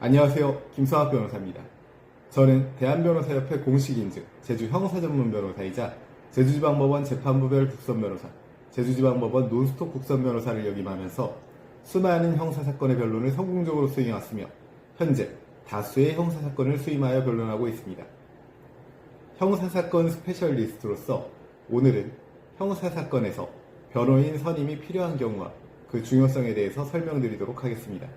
안녕하세요. 김성학 변호사입니다. 저는 대한변호사협회 공식인증 제주형사전문변호사이자 제주지방법원 재판부별 국선변호사, 제주지방법원 논스톱 국선변호사를 역임하면서 수많은 형사사건의 변론을 성공적으로 수행해왔으며 현재 다수의 형사사건을 수임하여 변론하고 있습니다. 형사사건 스페셜리스트로서 오늘은 형사사건에서 변호인 선임이 필요한 경우와 그 중요성에 대해서 설명드리도록 하겠습니다.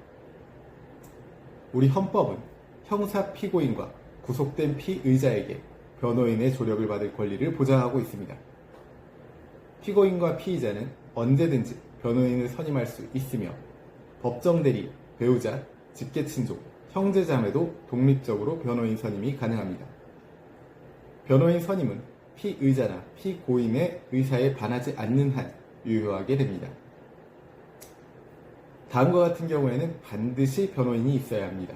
우리 헌법은 형사 피고인과 구속된 피의자에게 변호인의 조력을 받을 권리를 보장하고 있습니다. 피고인과 피의자는 언제든지 변호인을 선임할 수 있으며 법정 대리, 배우자, 직계친족, 형제자매도 독립적으로 변호인 선임이 가능합니다. 변호인 선임은 피의자나 피고인의 의사에 반하지 않는 한 유효하게 됩니다. 다음과 같은 경우에는 반드시 변호인이 있어야 합니다.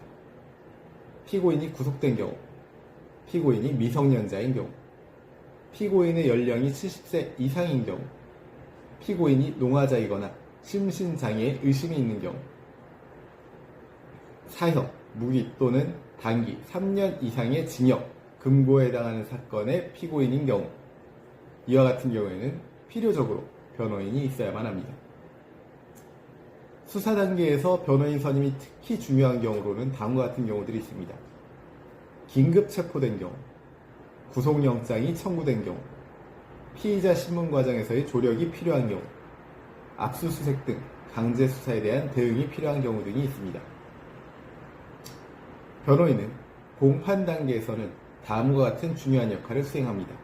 피고인이 구속된 경우, 피고인이 미성년자인 경우, 피고인의 연령이 70세 이상인 경우, 피고인이 노화자이거나 심신장애에 의심이 있는 경우, 사형, 무기 또는 단기 3년 이상의 징역, 금고에 해당하는 사건의 피고인인 경우, 이와 같은 경우에는 필요적으로 변호인이 있어야만 합니다. 수사 단계에서 변호인 선임이 특히 중요한 경우로는 다음과 같은 경우들이 있습니다. 긴급 체포된 경우, 구속영장이 청구된 경우, 피의자 신문 과정에서의 조력이 필요한 경우, 압수수색 등 강제 수사에 대한 대응이 필요한 경우 등이 있습니다. 변호인은 공판 단계에서는 다음과 같은 중요한 역할을 수행합니다.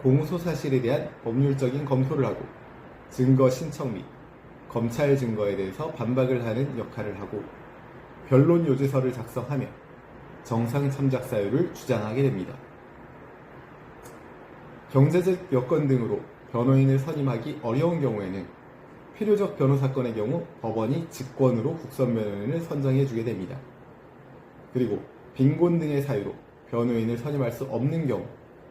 공소 사실에 대한 법률적인 검토를 하고 증거 신청 및 검찰 증거에 대해서 반박을 하는 역할을 하고 변론 요지서를 작성하며 정상 참작 사유를 주장하게 됩니다. 경제적 여건 등으로 변호인을 선임하기 어려운 경우에는 필요적 변호사건의 경우 법원이 직권으로 국선 변호인을 선정해 주게 됩니다. 그리고 빈곤 등의 사유로 변호인을 선임할 수 없는 경우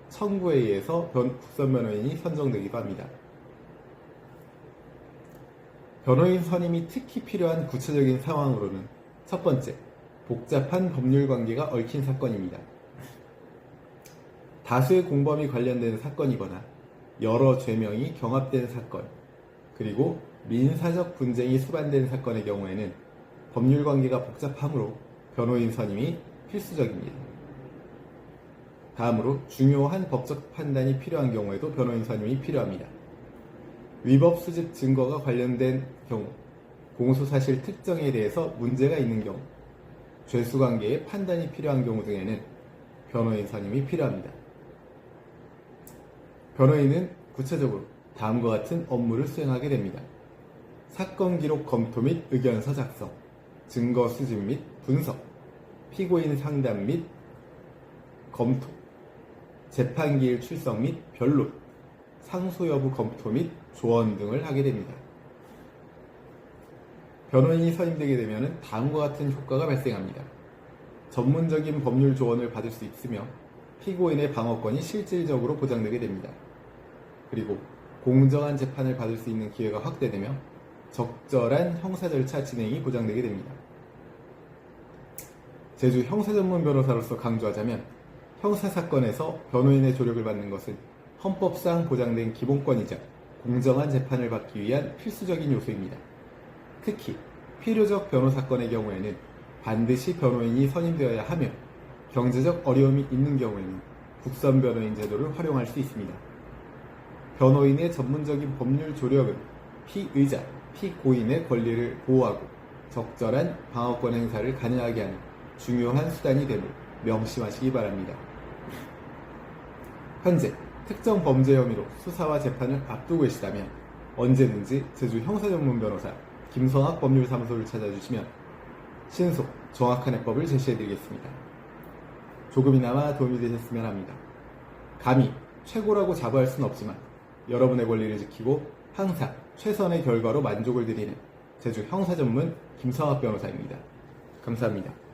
청구에 의해서 국선 변호인이 선정되기도 합니다. 변호인 선임이 특히 필요한 구체적인 상황으로는 첫 번째, 복잡한 법률 관계가 얽힌 사건입니다. 다수의 공범이 관련된 사건이거나 여러 죄명이 경합된 사건, 그리고 민사적 분쟁이 수반된 사건의 경우에는 법률 관계가 복잡하므로 변호인 선임이 필수적입니다. 다음으로 중요한 법적 판단이 필요한 경우에도 변호인 선임이 필요합니다. 위법 수집 증거가 관련된 경우, 공소사실 특정에 대해서 문제가 있는 경우, 죄수관계의 판단이 필요한 경우 등에는 변호인 선임이 필요합니다. 변호인은 구체적으로 다음과 같은 업무를 수행하게 됩니다. 사건 기록 검토 및 의견서 작성, 증거 수집 및 분석, 피고인 상담 및 검토, 재판기일 출석 및 변론, 상소 여부 검토 및 조언 등을 하게 됩니다. 변호인이 선임되게 되면 다음과 같은 효과가 발생합니다. 전문적인 법률 조언을 받을 수 있으며 피고인의 방어권이 실질적으로 보장되게 됩니다. 그리고 공정한 재판을 받을 수 있는 기회가 확대되며 적절한 형사 절차 진행이 보장되게 됩니다. 제주 형사전문 변호사로서 강조하자면 형사사건에서 변호인의 조력을 받는 것은 헌법상 보장된 기본권이자 공정한 재판을 받기 위한 필수적인 요소입니다. 특히 필요적 변호사건의 경우에는 반드시 변호인이 선임되어야 하며 경제적 어려움이 있는 경우에는 국선 변호인 제도를 활용할 수 있습니다. 변호인의 전문적인 법률 조력은 피의자, 피고인의 권리를 보호하고 적절한 방어권 행사를 가능하게 하는 중요한 수단이 됨을 명심하시기 바랍니다. 현재 특정 범죄 혐의로 수사와 재판을 앞두고 계시다면 언제든지 제주 형사전문 변호사 김성학 법률사무소를 찾아주시면 신속, 정확한 해법을 제시해드리겠습니다. 조금이나마 도움이 되셨으면 합니다. 감히 최고라고 자부할 수는 없지만 여러분의 권리를 지키고 항상 최선의 결과로 만족을 드리는 제주 형사전문 김성학 변호사입니다. 감사합니다.